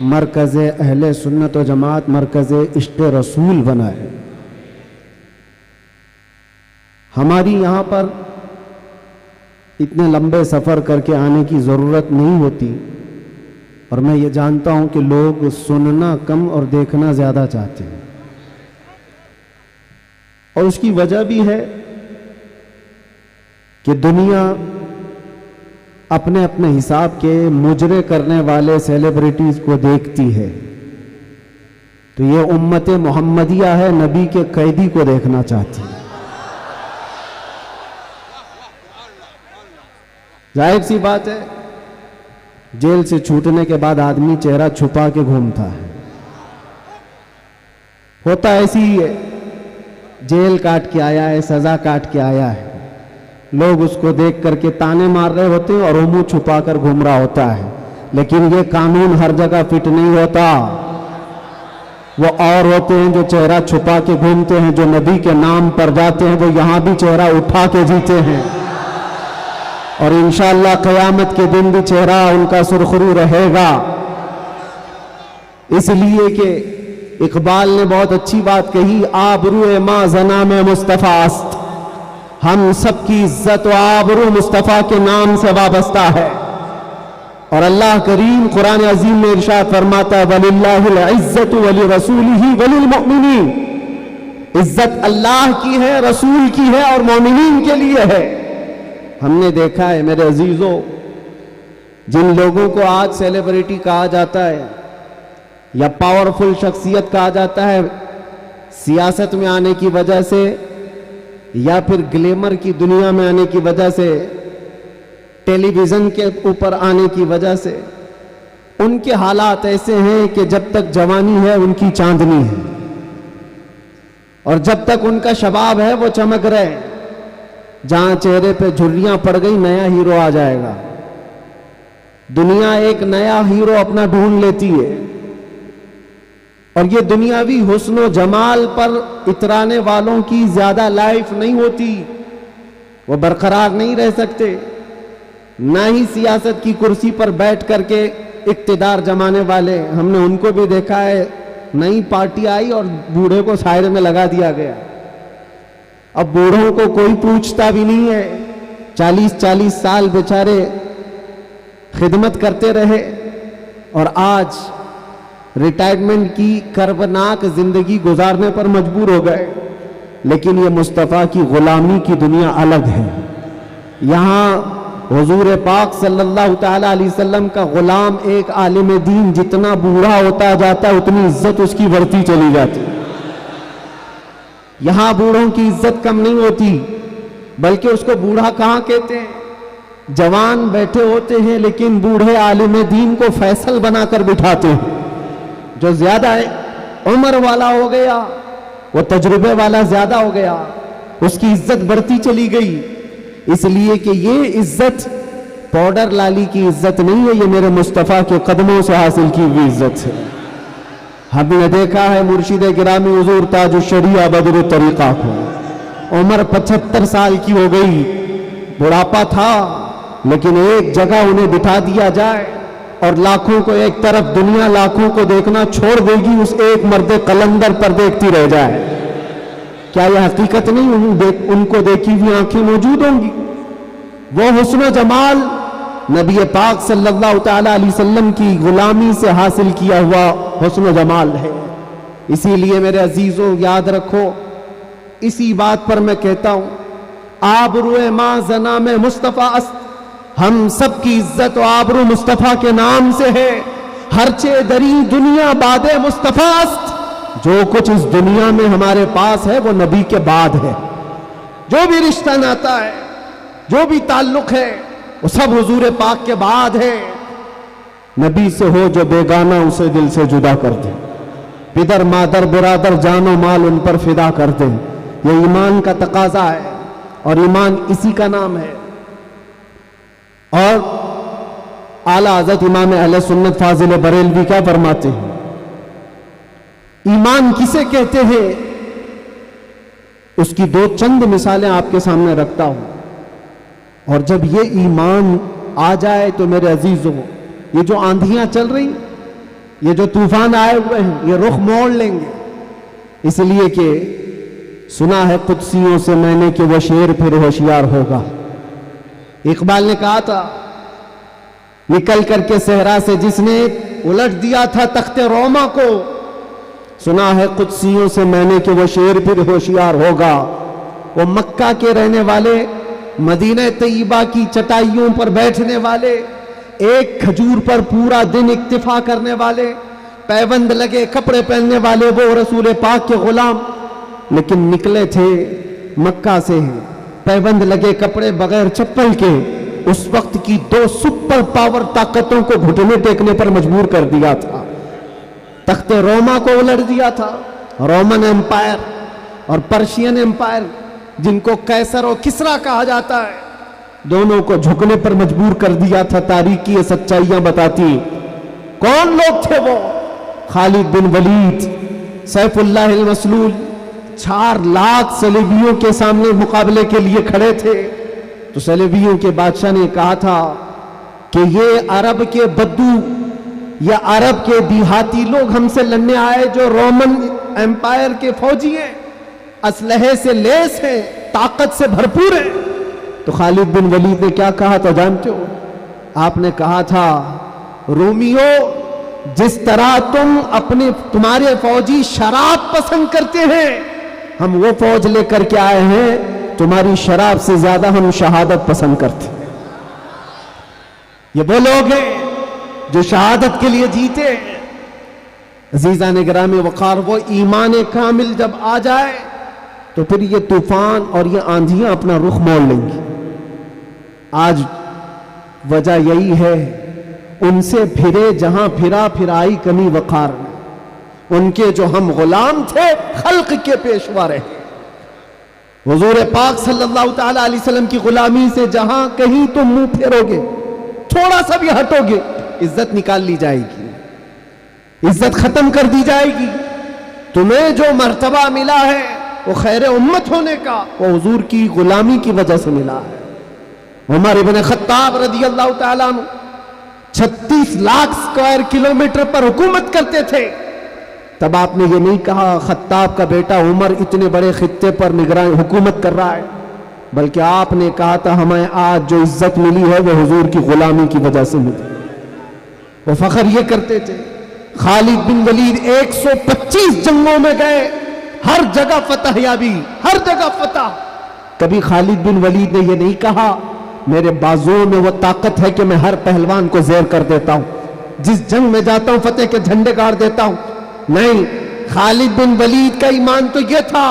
مرکز اہل سنت و جماعت مرکز عشق رسول بنا ہے. ہماری یہاں پر اتنے لمبے سفر کر کے آنے کی ضرورت نہیں ہوتی، اور میں یہ جانتا ہوں کہ لوگ سننا کم اور دیکھنا زیادہ چاہتے ہیں، اور اس کی وجہ بھی ہے کہ دنیا اپنے اپنے حساب کے مجرے کرنے والے سیلیبریٹیز کو دیکھتی ہے. تو یہ امت محمدیہ ہے، نبی کے قیدی کو دیکھنا چاہتی ہے. ظاہر سی بات ہے، جیل سے چھوٹنے کے بعد آدمی چہرہ چھپا کے گھومتا ہے. ہوتا ایسی ہی ہے، جیل کاٹ کے آیا ہے، سزا کاٹ کے آیا ہے، لوگ اس کو دیکھ کر کے تانے مار رہے ہوتے ہیں اور وہ منہ چھپا کر گھوم رہا ہوتا ہے. لیکن یہ قانون ہر جگہ فٹ نہیں ہوتا. وہ اور ہوتے ہیں جو چہرہ چھپا کے گھومتے ہیں، جو نبی کے نام پر جاتے ہیں، وہ یہاں بھی چہرہ اٹھا کے جیتے ہیں، اور انشاءاللہ قیامت کے دن بھی چہرہ ان کا سرخرو رہے گا. اس لیے کہ اقبال نے بہت اچھی بات کہی، آبرو ما زنا میں مصطفیٰ است. ہم سب کی عزت و آبرو مصطفیٰ کے نام سے وابستہ ہے. اور اللہ کریم قرآن عظیم میں ارشاد فرماتا ہے وَلِلَّهِ الْعِزَّةُ وَلِرَسُولِهِ وَلِلْمُؤْمِنِينَ. عزت اللہ کی ہے، رسول کی ہے، اور مومنین کے لیے ہے. ہم نے دیکھا ہے میرے عزیزوں، جن لوگوں کو آج سیلیبریٹی کہا جاتا ہے یا پاورفل شخصیت کہا جاتا ہے، سیاست میں آنے کی وجہ سے یا پھر گلیمر کی دنیا میں آنے کی وجہ سے، ٹیلی ویژن کے اوپر آنے کی وجہ سے، ان کے حالات ایسے ہیں کہ جب تک جوانی ہے ان کی چاندنی ہے، اور جب تک ان کا شباب ہے وہ چمک رہے ہیں. جہاں چہرے پہ جھریاں پڑ گئی نیا ہیرو آ جائے گا. دنیا ایک نیا ہیرو اپنا ڈھونڈ لیتی ہے، اور یہ دنیاوی حسن و جمال پر اترانے والوں کی زیادہ لائف نہیں ہوتی، وہ برقرار نہیں رہ سکتے. نہ ہی سیاست کی کرسی پر بیٹھ کر کے اقتدار جمانے والے، ہم نے ان کو بھی دیکھا ہے، نئی پارٹی آئی اور بوڑھے کو سائڈ میں لگا دیا گیا. اب بوڑھوں کو کوئی پوچھتا بھی نہیں ہے. 40 سال بیچارے خدمت کرتے رہے اور آج ریٹائرمنٹ کی کربناک زندگی گزارنے پر مجبور ہو گئے. لیکن یہ مصطفیٰ کی غلامی کی دنیا الگ ہے. یہاں حضور پاک صلی اللہ تعالی علیہ وسلم کا غلام ایک عالم دین جتنا بوڑھا ہوتا جاتا ہے اتنی عزت اس کی بڑھتی چلی جاتی. یہاں بوڑھوں کی عزت کم نہیں ہوتی، بلکہ اس کو بوڑھا کہاں کہتے ہیں. جوان بیٹھے ہوتے ہیں لیکن بوڑھے عالم دین کو فیصل بنا کر بٹھاتے ہیں. جو زیادہ عمر والا ہو گیا، وہ تجربے والا زیادہ ہو گیا، اس کی عزت بڑھتی چلی گئی. اس لیے کہ یہ عزت پاؤڈر لالی کی عزت نہیں ہے، یہ میرے مصطفیٰ کے قدموں سے حاصل کی ہوئی عزت ہے. ہم نے دیکھا ہے مرشد گرامی حضور تاج الشریعہ بدر الطریقہ کو، عمر 75 سال کی ہو گئی، بڑھاپا تھا، لیکن ایک جگہ انہیں بٹھا دیا جائے اور لاکھوں کو ایک طرف، دنیا لاکھوں کو دیکھنا چھوڑ دے گی، اس ایک مرد قلندر پر دیکھتی رہ جائے. کیا یہ حقیقت نہیں؟ ان کو دیکھی ہوئی آنکھیں موجود ہوں گی. وہ حسن و جمال نبی پاک صلی اللہ تعالی علیہ وسلم کی غلامی سے حاصل کیا ہوا حسن و جمال ہے. اسی لیے میرے عزیزوں یاد رکھو، اسی بات پر میں کہتا ہوں آبرو ما زنا میں مصطفیٰ است. ہم سب کی عزت و آبرو مصطفیٰ کے نام سے ہے. ہرچے دری دنیا باد مصطفیٰ است. جو کچھ اس دنیا میں ہمارے پاس ہے وہ نبی کے بعد ہے. جو بھی رشتہ ناتا ہے، جو بھی تعلق ہے، وہ سب حضور پاک کے بعد ہے. نبی سے ہو جو بیگانہ اسے دل سے جدا کر دے، پدر مادر برادر جان و مال ان پر فدا کر دے. یہ ایمان کا تقاضا ہے اور ایمان اسی کا نام ہے. اور اعلیٰ حضرت امام اہل سنت فاضل بریلوی کیا فرماتے ہیں؟ ایمان کسے کہتے ہیں؟ اس کی دو چند مثالیں آپ کے سامنے رکھتا ہوں. اور جب یہ ایمان آ جائے تو میرے عزیزوں، یہ جو آندھیاں چل رہی، یہ جو طوفان آئے ہوئے ہیں یہ رخ موڑ لیں گے، اس لیے کہ سنا ہے قدسیوں سے میں نے کہ وہ شیر پھر ہوشیار ہوگا۔ اقبال نے کہا تھا نکل کر کے صحرا سے جس نے الٹ دیا تھا تخت روما کو، سنا ہے قدسیوں سے میں نے کہ وہ شیر پھر ہوشیار ہوگا۔ وہ مکہ کے رہنے والے، مدینہ طیبہ کی چٹائیوں پر بیٹھنے والے، ایک کھجور پر پورا دن اکتفا کرنے والے، پیوند لگے کپڑے پہننے والے، وہ رسول پاک کے غلام، لیکن نکلے تھے مکہ سے پیوند لگے کپڑے بغیر چپل کے، اس وقت کی 2 سپر پاور طاقتوں کو گھٹنے ٹیکنے پر مجبور کر دیا تھا۔ تخت روما کو الٹ دیا تھا، رومن امپائر اور پرشین امپائر جن کو قیصر اور کسرا کہا جاتا ہے، دونوں کو جھکنے پر مجبور کر دیا تھا۔ تاریخ کی یہ سچائیاں بتاتی۔ کون لوگ تھے وہ؟ خالد بن ولید، سیف اللہ المسلول، 4 لاکھ صلیبیوں کے سامنے مقابلے کے لیے کھڑے تھے، تو صلیبیوں کے بادشاہ نے کہا تھا کہ یہ عرب کے بدو یا عرب کے دیہاتی لوگ ہم سے لڑنے آئے جو رومن امپائر کے فوجی ہیں، اسلحے سے لیس ہیں، طاقت سے بھرپور ہیں۔ تو خالد بن ولید نے کیا کہا تھا جانتے ہو؟ آپ نے کہا تھا رومیو، جس طرح تمہارے فوجی شراب پسند کرتے ہیں، ہم وہ فوج لے کر کے آئے ہیں، تمہاری شراب سے زیادہ ہم شہادت پسند کرتے ہیں۔ یہ وہ لوگ ہیں جو شہادت کے لیے جیتے ہیں۔ عزیزان گرامی وقار، وہ ایمان کامل جب آ جائے تو پھر یہ طوفان اور یہ آندھیاں اپنا رخ موڑ لیں گی۔ آج وجہ یہی ہے، ان سے پھرے جہاں پھرا پھرائی کمی وقار میں، ان کے جو ہم غلام تھے خلق کے پیشوا رہے۔ حضور پاک صلی اللہ تعالی علیہ وسلم کی غلامی سے جہاں کہیں تم منہ پھیرو گے، تھوڑا سا بھی ہٹو گے، عزت نکال لی جائے گی، عزت ختم کر دی جائے گی۔ تمہیں جو مرتبہ ملا ہے وہ خیر امت ہونے کا، وہ حضور کی غلامی کی وجہ سے ملا ہے۔ عمر ابن خطاب رضی اللہ تعالیٰ عنہ 36 لاکھ اسکوائر کلومیٹر پر حکومت کرتے تھے۔ تب آپ نے یہ نہیں کہا خطاب کا بیٹا عمر اتنے بڑے خطے پر نگران حکومت کر رہا ہے، بلکہ آپ نے کہا تھا ہمیں آج جو عزت ملی ہے وہ حضور کی غلامی کی وجہ سے ملی۔ وہ فخر یہ کرتے تھے۔ خالد بن ولید 125 جنگوں میں گئے، ہر جگہ فتح یابی، ہر جگہ فتح۔ کبھی خالد بن ولید نے یہ نہیں کہا میرے بازوؤں میں وہ طاقت ہے کہ میں ہر پہلوان کو زیر کر دیتا ہوں، جس جنگ میں جاتا ہوں فتح کے جھنڈے گاڑ دیتا ہوں۔ نہیں، خالد بن ولید کا ایمان تو یہ تھا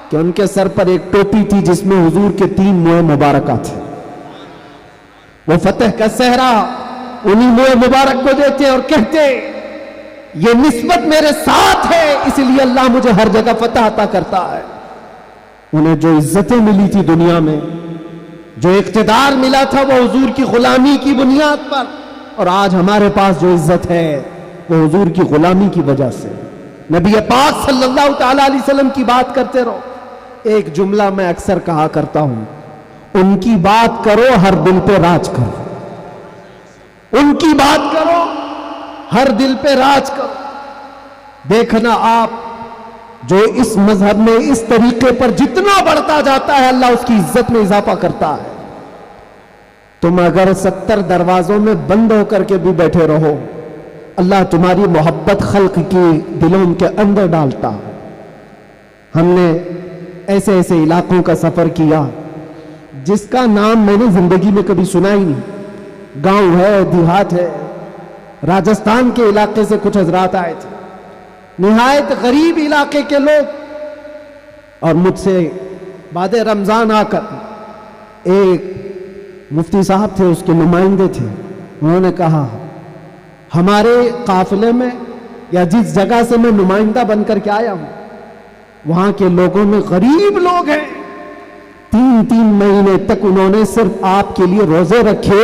کہ ان کے سر پر ایک ٹوپی تھی جس میں حضور کے 3 موئے مبارکہ تھے۔ وہ فتح کا صحرا انہی موئے مبارک کو دیتے اور کہتے یہ نسبت میرے ساتھ ہے، اس لیے اللہ مجھے ہر جگہ فتح عطا کرتا ہے۔ انہیں جو عزتیں ملی تھی دنیا میں، جو اقتدار ملا تھا، وہ حضور کی غلامی کی بنیاد پر، اور آج ہمارے پاس جو عزت ہے وہ حضور کی غلامی کی وجہ سے۔ نبی پاک صلی اللہ تعالی علیہ وسلم کی بات کرتے رہو۔ ایک جملہ میں اکثر کہا کرتا ہوں، ان کی بات کرو ہر دل پہ راج کرو، ان کی بات کرو ہر دل پہ راج کرو۔ دیکھنا آپ جو اس مذہب میں اس طریقے پر جتنا بڑھتا جاتا ہے اللہ اس کی عزت میں اضافہ کرتا ہے۔ تم اگر 70 دروازوں میں بند ہو کر کے بھی بیٹھے رہو، اللہ تمہاری محبت خلق کی دلوں کے اندر ڈالتا۔ ہم نے ایسے ایسے علاقوں کا سفر کیا جس کا نام میں نے زندگی میں کبھی سنا ہی نہیں، گاؤں ہے، دیہات ہے۔ راجستھان کے علاقے سے کچھ حضرات آئے تھے، نہایت غریب علاقے کے لوگ، اور مجھ سے بعد رمضان آ کر ایک مفتی صاحب تھے، اس کے نمائندے تھے، انہوں نے کہا ہمارے قافلے میں یا جس جگہ سے میں نمائندہ بن کر کے آیا ہوں وہاں کے لوگوں میں غریب لوگ ہیں، 3 مہینے تک انہوں نے صرف آپ کے لیے روزے رکھے،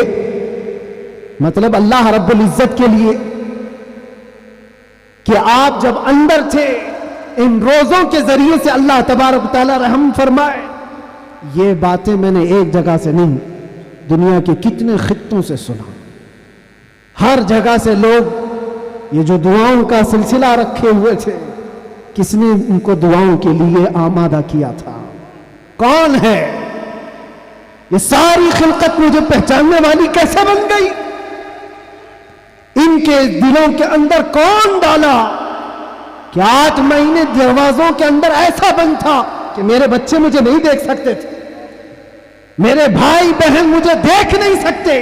مطلب اللہ رب العزت کے لیے، کہ آپ جب اندر تھے ان روزوں کے ذریعے سے اللہ تبارک و تعالی رحم فرمائے۔ یہ باتیں میں نے ایک جگہ سے نہیں، دنیا کے کتنے خطوں سے سنا۔ ہر جگہ سے لوگ یہ جو دعاؤں کا سلسلہ رکھے ہوئے تھے، کس نے ان کو دعاؤں کے لیے آمادہ کیا تھا؟ کون ہے؟ یہ ساری خلقت مجھے پہچاننے والی کیسے بن گئی؟ ان کے دلوں کے اندر کون ڈالا کہ 8 مہینے دروازوں کے اندر ایسا بند تھا کہ میرے بچے مجھے نہیں دیکھ سکتے تھے، میرے بھائی بہن مجھے دیکھ نہیں سکتے،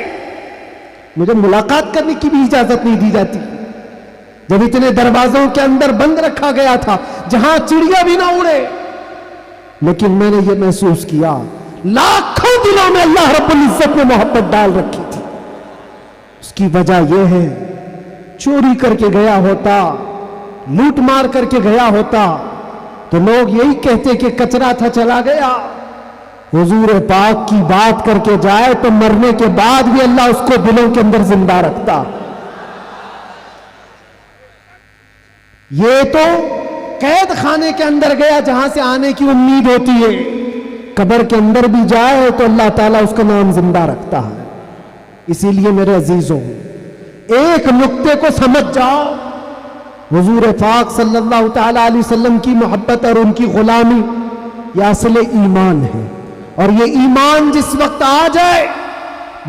مجھے ملاقات کرنے کی بھی اجازت نہیں دی جاتی، جب اتنے دروازوں کے اندر بند رکھا گیا تھا جہاں چڑیا بھی نہ اڑے۔ لیکن میں نے یہ محسوس کیا لاکھوں دلوں میں اللہ رب العزت نے محبت ڈال رکھی تھی۔ اس کی وجہ یہ ہے، چوری کر کے گیا ہوتا، لوٹ مار کر کے گیا ہوتا تو لوگ یہی کہتے کہ کچرا تھا چلا گیا۔ حضور پاک کی بات کر کے جائے تو مرنے کے بعد بھی اللہ اس کو دلوں کے اندر زندہ رکھتا۔ یہ تو قید خانے کے اندر گیا جہاں سے آنے کی امید ہوتی ہے، قبر کے اندر بھی جائے تو اللہ تعالیٰ اس کا نام زندہ رکھتا ہے۔ اسی لیے میرے عزیزوں، ایک نقطے کو سمجھ جاؤ، حضور پاک صلی اللہ تعالیٰ علیہ وسلم کی محبت اور ان کی غلامی یہ اصل ایمان ہے، اور یہ ایمان جس وقت آ جائے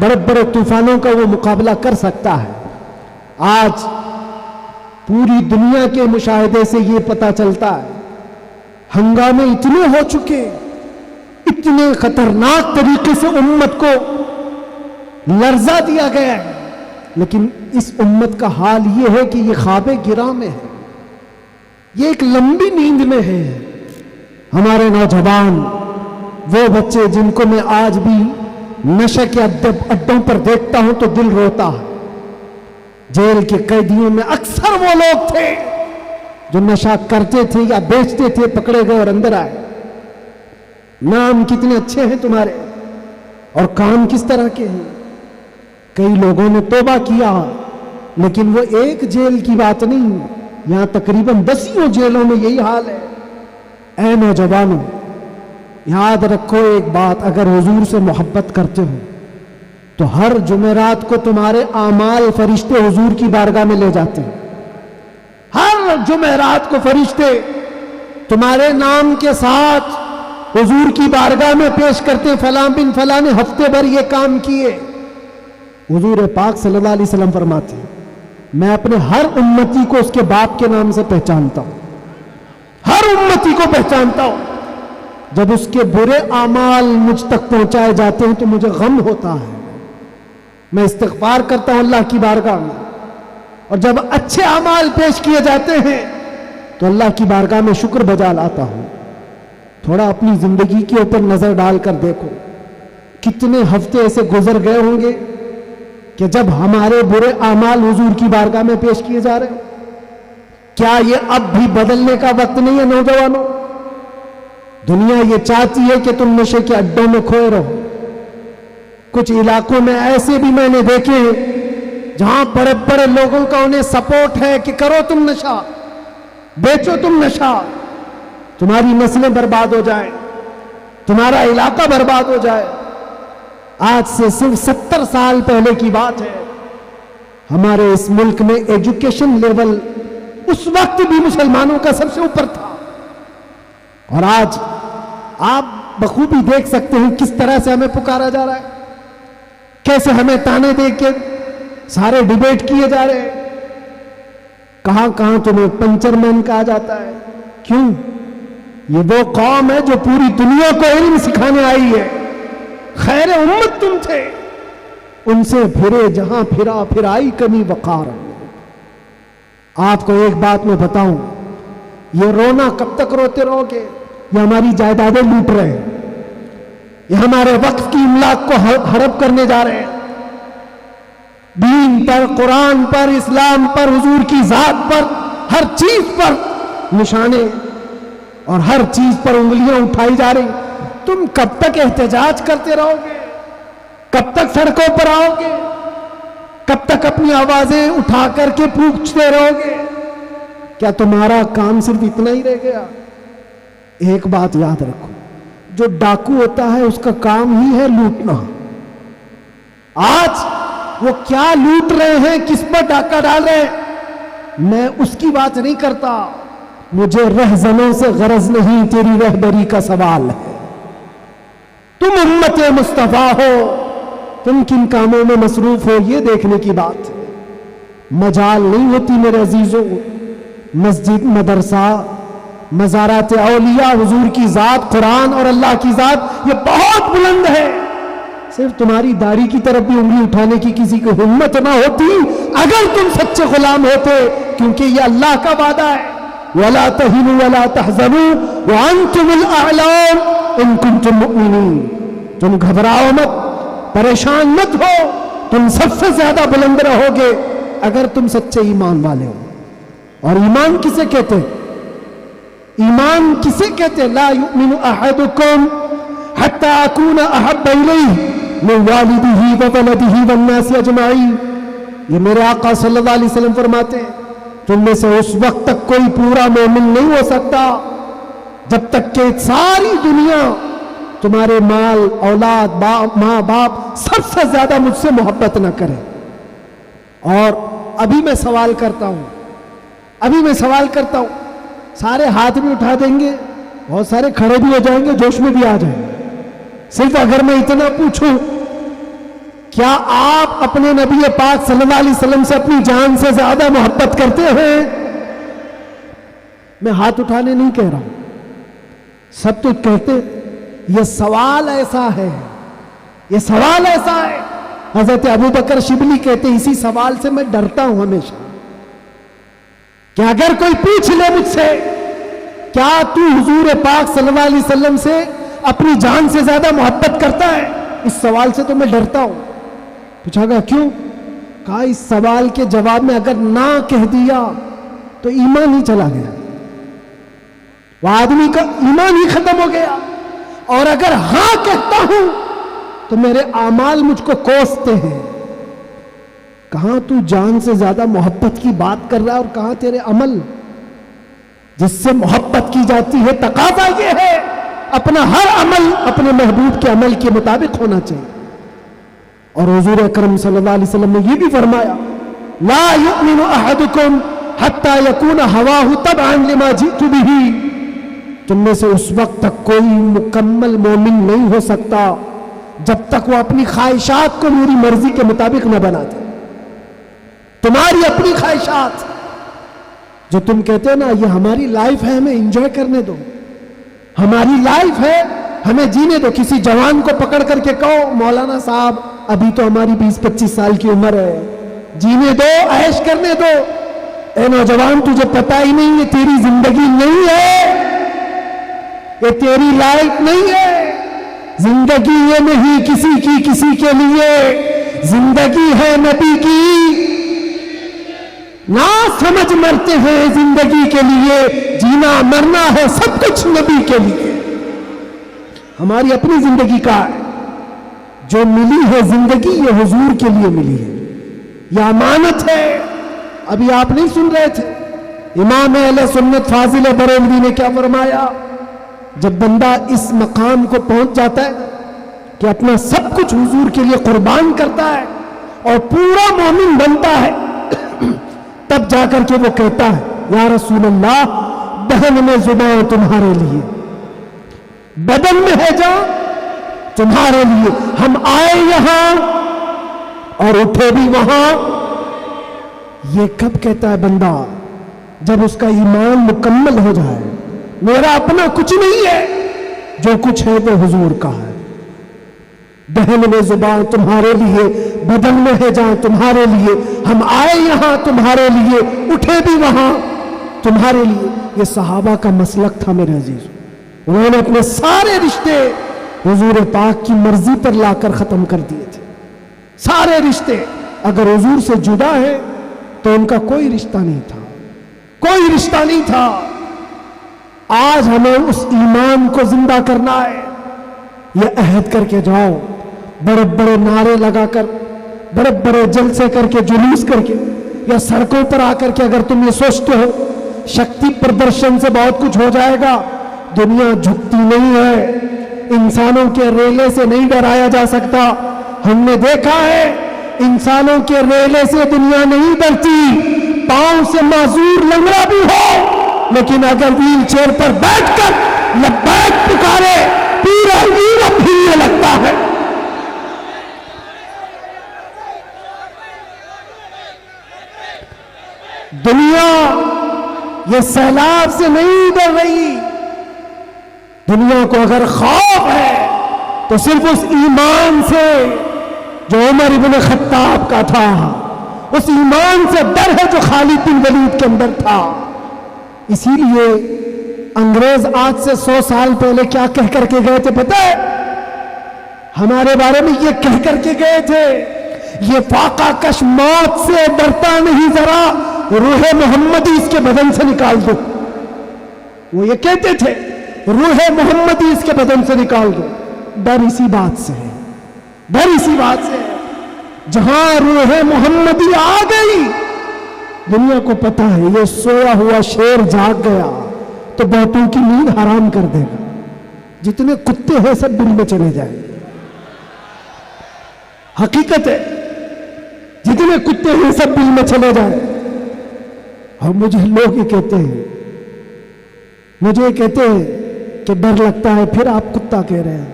بڑے بڑے طوفانوں کا وہ مقابلہ کر سکتا ہے۔ آج پوری دنیا کے مشاہدے سے یہ پتہ چلتا ہے، ہنگامے اتنے ہو چکے، اتنے خطرناک طریقے سے امت کو لرزہ دیا گیا ہے، لیکن اس امت کا حال یہ ہے کہ یہ خواب گراں میں ہے، یہ ایک لمبی نیند میں ہے۔ ہمارے نوجوان، وہ بچے جن کو میں آج بھی نشے کے اڈوں پر دیکھتا ہوں تو دل روتا ہے۔ جیل کے قیدیوں میں اکثر وہ لوگ تھے جو نشہ کرتے تھے یا بیچتے تھے، پکڑے گئے اور اندر آئے۔ نام کتنے اچھے ہیں تمہارے اور کام کس طرح کے ہیں۔ کئی لوگوں نے توبہ کیا، لیکن وہ ایک جیل کی بات نہیں، یہاں تقریباً 10 جیلوں میں یہی حال ہے۔ اے نوجوانوں، یاد رکھو ایک بات، اگر حضور سے محبت کرتے ہو تو ہر جمعرات کو تمہارے اعمال فرشتے حضور کی بارگاہ میں لے جاتے ہیں۔ ہر جمعرات کو فرشتے تمہارے نام کے ساتھ حضور کی بارگاہ میں پیش کرتے ہیں، فلاں بن فلاں نے ہفتے بھر یہ کام کیے۔ حضور پاک صلی اللہ علیہ وسلم فرماتے ہیں، میں اپنے ہر امتی کو اس کے باپ کے نام سے پہچانتا ہوں، ہر امتی کو پہچانتا ہوں۔ جب اس کے برے اعمال مجھ تک پہنچائے جاتے ہیں تو مجھے غم ہوتا ہے، میں استغفار کرتا ہوں اللہ کی بارگاہ میں، اور جب اچھے اعمال پیش کیے جاتے ہیں تو اللہ کی بارگاہ میں شکر بجا لاتا ہوں۔ تھوڑا اپنی زندگی کے اوپر نظر ڈال کر دیکھو، کتنے ہفتے ایسے گزر گئے ہوں گے کہ جب ہمارے برے اعمال حضور کی بارگاہ میں پیش کیے جا رہے ہیں۔ کیا یہ اب بھی بدلنے کا وقت نہیں ہے نوجوانوں؟ دنیا یہ چاہتی ہے کہ تم نشے کے اڈوں میں کھوئے رہو۔ کچھ علاقوں میں ایسے بھی میں نے دیکھے ہیں جہاں بڑے بڑے لوگوں کا انہیں سپورٹ ہے کہ کرو تم نشہ، بیچو تم نشہ، تمہاری نسلیں برباد ہو جائیں، تمہارا علاقہ برباد ہو جائے۔ آج سے صرف 70 سال پہلے کی بات ہے، ہمارے اس ملک میں ایجوکیشن لیول اس وقت بھی مسلمانوں کا سب سے اوپر تھا، اور آج آپ بخوبی دیکھ سکتے ہیں کس طرح سے ہمیں پکارا جا رہا ہے، کیسے ہمیں تانے دے کے سارے ڈیبیٹ کیے جا رہے ہیں۔ کہاں کہاں تمہیں پنچر مین کہا جاتا ہے۔ کیوں؟ یہ وہ قوم ہے جو پوری دنیا کو علم سکھانے آئی ہے، خیر امت تم تھے، ان سے پھرے جہاں پھرا پھر آئی کمی وقار۔ آپ کو ایک بات میں بتاؤں، یہ رونا کب تک روتے رہو گے؟ یہ ہماری جائیدادیں لوٹ رہے ہیں، یہ ہمارے وقت کی املاک کو ہڑپ کرنے جا رہے ہیں۔ دین پر، قرآن پر، اسلام پر، حضور کی ذات پر، ہر چیز پر نشانے اور ہر چیز پر انگلیاں اٹھائی جا رہی۔ تم کب تک احتجاج کرتے رہو گے؟ کب تک سڑکوں پر آؤ گے؟ کب تک اپنی آوازیں اٹھا کر کے پوچھتے رہو گے؟ کیا تمہارا کام صرف اتنا ہی رہ گیا؟ ایک بات یاد رکھو، جو ڈاکو ہوتا ہے اس کا کام ہی ہے لوٹنا۔ آج وہ کیا لوٹ رہے ہیں، کس پر ڈاکہ ڈال رہے ہیں، میں اس کی بات نہیں کرتا، مجھے رہزنوں سے غرض نہیں، تیری رہبری کا سوال ہے۔ تم امت مصطفیٰ ہو، تم کن کاموں میں مصروف ہو یہ دیکھنے کی بات ہے۔ مجال نہیں ہوتی میرے عزیزوں، مسجد، مدرسہ، مزارات اولیاء، حضور کی ذات، قرآن اور اللہ کی ذات یہ بہت بلند ہے۔ صرف تمہاری داڑھی کی طرف بھی انگلی اٹھانے کی کسی کو ہمت نہ ہوتی اگر تم سچے غلام ہوتے، کیونکہ یہ اللہ کا وعدہ ہے، وَلَا تَهِنُوا وَلَا تَحْزَنُوا وَأَنْتُمُ الْأَعْلَوْنَ إِن كُنتُم مُؤْمِنِينَ۔ تم گھبراؤ مت، پریشان مت ہو، تم سب سے زیادہ بلند رہو گے اگر تم سچے ایمان والے ہو۔ اور ایمان کسے کہتے ہیں؟ ایمان کسے کہتے ہیں؟ لا یؤمن احدکم حتی اکون احب الیہ من والدہ وولدہ والناس اجمعین۔ یہ میرے آقا صلی اللہ علیہ وسلم فرماتے ہیں تم میں سے اس وقت تک کوئی پورا مومن نہیں ہو سکتا جب تک کہ ساری دنیا تمہارے مال، اولاد، ماں باپ سب سے زیادہ مجھ سے محبت نہ کرے۔ اور ابھی میں سوال کرتا ہوں، سارے ہاتھ بھی اٹھا دیں گے، بہت سارے کھڑے بھی ہو جائیں گے، جوش میں بھی آ جائیں گے۔ صرف اگر میں اتنا پوچھوں، کیا آپ اپنے نبی پاک صلی اللہ علیہ وسلم سے اپنی جان سے زیادہ محبت کرتے ہیں؟ میں ہاتھ اٹھانے نہیں کہہ رہا ہوں، سب تو کہتے۔ یہ سوال ایسا ہے، حضرت ابوبکر شبلی کہتے اسی سوال سے میں ڈرتا ہوں ہمیشہ کہ اگر کوئی پوچھ لے مجھ سے کیا تو حضور پاک صلی اللہ علیہ وسلم سے اپنی جان سے زیادہ محبت کرتا ہے، اس سوال سے تو میں ڈرتا ہوں۔ پوچھا گا کیوں؟ کہا اس سوال کے جواب میں اگر نہ کہہ دیا تو ایمان ہی چلا گیا، وہ آدمی کا ایمان ہی ختم ہو گیا، اور اگر ہاں کہتا ہوں تو میرے اعمال مجھ کو کوستے ہیں۔ کہاں تو جان سے زیادہ محبت کی بات کر رہا ہے اور کہاں تیرے عمل جس سے محبت کی جاتی ہے۔ تقاضا یہ ہے اپنا ہر عمل اپنے محبوب کے عمل کے مطابق ہونا چاہیے۔ اور حضور اکرم صلی اللہ علیہ وسلم نے یہ بھی فرمایا لا یؤمن احدکم حتی یکون ہواہ تبعا لما جئت بہ۔ تم میں سے اس وقت تک کوئی مکمل مومن نہیں ہو سکتا جب تک وہ اپنی خواہشات کو میری مرضی کے مطابق نہ بنا دے۔ تمہاری اپنی خواہشات جو تم کہتے ہو نا یہ ہماری لائف ہے، ہمیں انجوائے کرنے دو، ہماری لائف ہے ہمیں جینے دو۔ کسی جوان کو پکڑ کر کے کہو مولانا صاحب ابھی تو ہماری 20-25 سال کی عمر ہے، جینے دو، عیش کرنے دو۔ اے نوجوان تجھے پتہ ہی نہیں یہ تیری زندگی نہیں ہے، یہ تیری لائف نہیں ہے۔ زندگی یہ نہیں کسی کے لیے، زندگی ہے نبی کی۔ نہ سمجھ مرتے ہیں زندگی کے لیے، جینا مرنا ہے سب کچھ نبی کے لیے۔ ہماری اپنی زندگی کا ہے، جو ملی ہے زندگی یہ حضور کے لیے ملی ہے، یہ امانت ہے۔ ابھی آپ نہیں سن رہے تھے امام اہل سنت فاضل بریلوی نے کیا فرمایا؟ جب بندہ اس مقام کو پہنچ جاتا ہے کہ اپنا سب کچھ حضور کے لیے قربان کرتا ہے اور پورا مومن بنتا ہے، تب جا کر کے وہ کہتا ہے یا رسول اللہ دہن میں زبان تمہارے لیے، بدن میں ہے جان تمہارے لیے، ہم آئے یہاں اور اٹھے بھی وہاں۔ یہ کب کہتا ہے بندہ؟ جب اس کا ایمان مکمل ہو جائے، میرا اپنا کچھ نہیں ہے، جو کچھ ہے وہ حضور کا ہے۔ دہن میں زبان تمہارے لیے، بدن میں ہے جان تمہارے لیے، ہم آئے یہاں تمہارے لیے، اٹھے بھی وہاں تمہارے لیے۔ یہ صحابہ کا مسلک تھا میرے عزیز، انہوں نے اپنے سارے رشتے حضور پاک کی مرضی پر لا کر ختم کر دیے تھے۔ سارے رشتے اگر حضور سے جدا ہے تو ان کا کوئی رشتہ نہیں تھا، کوئی رشتہ نہیں تھا۔ آج ہمیں اس ایمان کو زندہ کرنا ہے۔ یہ عہد کر کے جاؤ، بڑے بڑے نعرے لگا کر، بڑے بڑے جلسے کر کے، جلوس کر کے، یا سڑکوں پر آ کر کے اگر تم یہ سوچتے ہو شکتی پردرشن سے بہت کچھ ہو جائے گا، دنیا جھکتی نہیں ہے، انسانوں کے ریلے سے نہیں ڈرایا جا سکتا۔ ہم نے دیکھا ہے انسانوں کے ریلے سے دنیا نہیں ڈرتی، پاؤں سے معذور لنگڑا بھی ہو، لیکن اگر ویل چیئر پر بیٹھ کر لبیک پکارے پورا یورپ ہلنے لگتا ہے۔ دنیا یہ سیلاب سے نہیں ڈر رہی، دنیا کو اگر خوف ہے تو صرف اس ایمان سے جو عمر بن خطاب کا تھا، اس ایمان سے ڈر ہے جو خالد بن ولید کے اندر تھا۔ اسی لیے انگریز آج سے 100 سال پہلے کیا کہہ کر کے گئے تھے پتہ ہے؟ ہمارے بارے میں یہ کہہ کر کے گئے تھے، یہ فاقہ کش موت سے ڈرتا نہیں، ذرا روح محمدی اس کے بدن سے نکال دو۔ وہ یہ کہتے تھے روح محمدی اس کے بدن سے نکال دو۔ ڈر اسی بات سے ہے، ڈر اسی بات سے ہے، جہاں روح محمدی آ گئی دنیا کو پتا ہے یہ سویا ہوا شیر جاگ گیا تو بہتوں کی نیند حرام کر دے گا، جتنے کتے ہیں سب بل میں چلے جائیں گے۔ حقیقت ہے جتنے کتے ہیں سب بل میں چلے جائیں۔ اور مجھے لوگ یہ کہتے ہیں، مجھے یہ کہتے ہیں کہ ڈر لگتا ہے، پھر آپ کتا کہہ رہے ہیں۔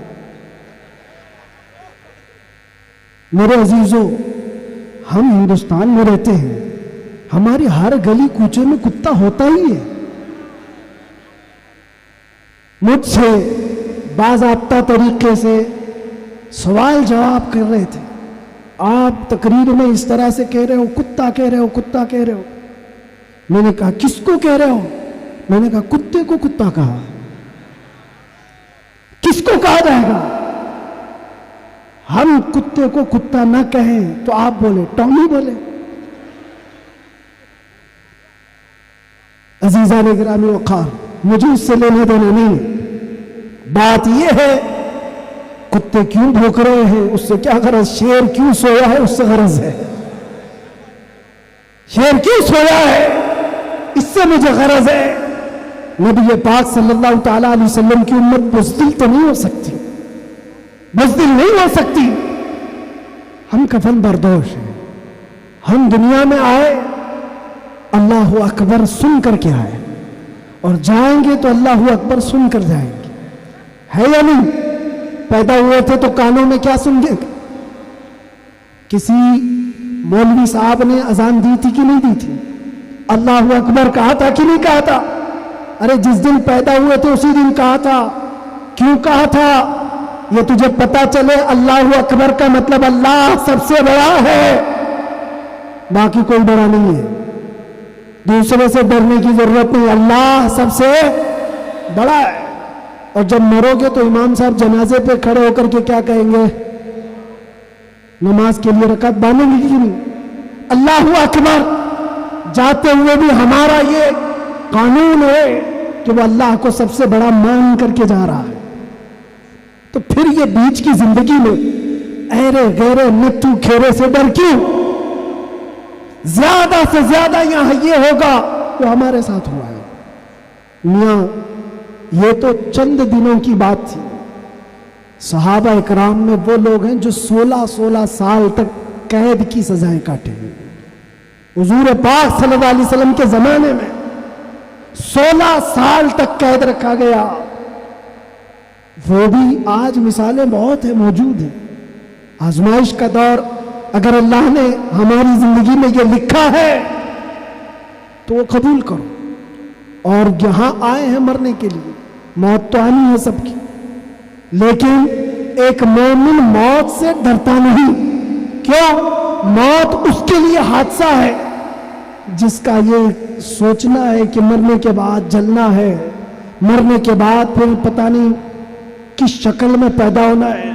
میرے عزیزوں، ہم ہندوستان میں رہتے ہیں، ہماری ہر گلی کوچے میں کتا ہوتا ہی ہے۔ مجھ سے باضابطہ طریقے سے سوال جواب کر رہے تھے، آپ تقریر میں اس طرح سے کہہ رہے ہو، کتا کہہ رہے ہو، کتا کہہ رہے ہو۔ میں نے کہا کس کو کہہ رہے ہو؟ میں نے کہا کتے کو کتا کہا۔ کس کو کہا جائے گا؟ ہم کتے کو کتا نہ کہیں تو آپ بولے ٹامی بولے۔ عزیزان گرامی وقار، مجھے اس سے لینے دینے نہیں ہے۔ بات یہ ہے کتے کیوں بھوک رہے ہیں اس سے کیا غرض، شیر کیوں سویا ہے اس سے غرض ہے، شیر کیوں سویا ہے اس سے مجھے غرض ہے۔ نبی پاک صلی اللہ تعالیٰ علیہ وسلم کی امت بزدل تو نہیں ہو سکتی، بزدل نہیں ہو سکتی۔ ہم کفن بردوش ہیں، ہم دنیا میں آئے اللہ اکبر سن کر کے آئے، اور جائیں گے تو اللہ اکبر سن کر جائیں گے، ہے یا نہیں؟ پیدا ہوئے تھے تو کانوں میں کیا سن گے؟ کسی مولوی صاحب نے اذان دی تھی کہ نہیں دی تھی؟ اللہ اکبر کہا تھا کہ نہیں کہا تھا؟ ارے جس دن پیدا ہوئے تھے اسی دن کہا تھا۔ کیوں کہا تھا؟ یہ تجھے پتا چلے اللہ اکبر کا مطلب اللہ سب سے بڑا ہے، باقی کوئی بڑا نہیں ہے، دوسرے سے ڈرنے کی ضرورت نہیں، اللہ سب سے بڑا ہے۔ اور جب مرو گے تو امام صاحب جنازے پہ کھڑے ہو کر کے کیا کہیں گے؟ نماز کے لیے رکعت باندھیں گے کہ نہیں؟ اللہ اکبر جاتے ہوئے بھی ہمارا یہ قانون ہے کہ وہ اللہ کو سب سے بڑا مان کر کے جا رہا ہے۔ تو پھر یہ بیچ کی زندگی میں ایرے غیرے نتو کھیرے سے ڈر کیوں؟ زیادہ سے زیادہ یہاں یہ ہوگا وہ ہمارے ساتھ ہوا ہے۔ میاں یہ تو چند دنوں کی بات تھی، صحابہ اکرام میں وہ لوگ ہیں جو 16 سال تک قید کی سزائیں کاٹے ہیں۔ حضور پاک صلی اللہ علیہ وسلم کے زمانے میں 16 سال تک قید رکھا گیا۔ وہ بھی آج مثالیں بہت ہیں، موجود ہیں۔ آزمائش کا دور، اگر اللہ نے ہماری زندگی میں یہ لکھا ہے تو وہ قبول کرو۔ اور یہاں آئے ہیں مرنے کے لیے، موت تو آنی ہے سب کی، لیکن ایک مومن موت سے ڈرتا نہیں۔ کیوں؟ موت اس کے لیے حادثہ ہے جس کا یہ سوچنا ہے کہ مرنے کے بعد جلنا ہے، مرنے کے بعد پھر پتہ نہیں کس شکل میں پیدا ہونا ہے،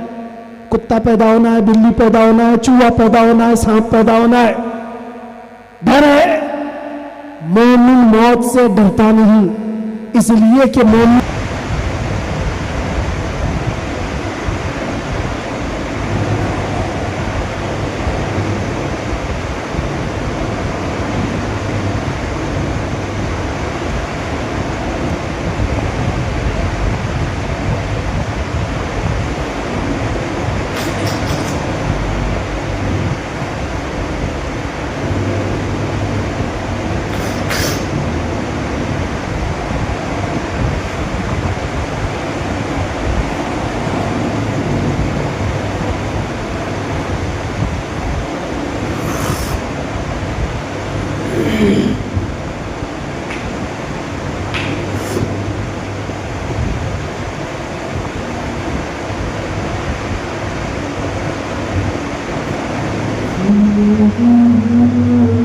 کتا پیدا ہونا ہے، بلی پیدا ہونا ہے، چوہا پیدا ہونا ہے، سانپ پیدا ہونا ہے۔ ڈر ہے، مومن موت سے ڈرتا نہیں، اس لیے کہ مومن اللہ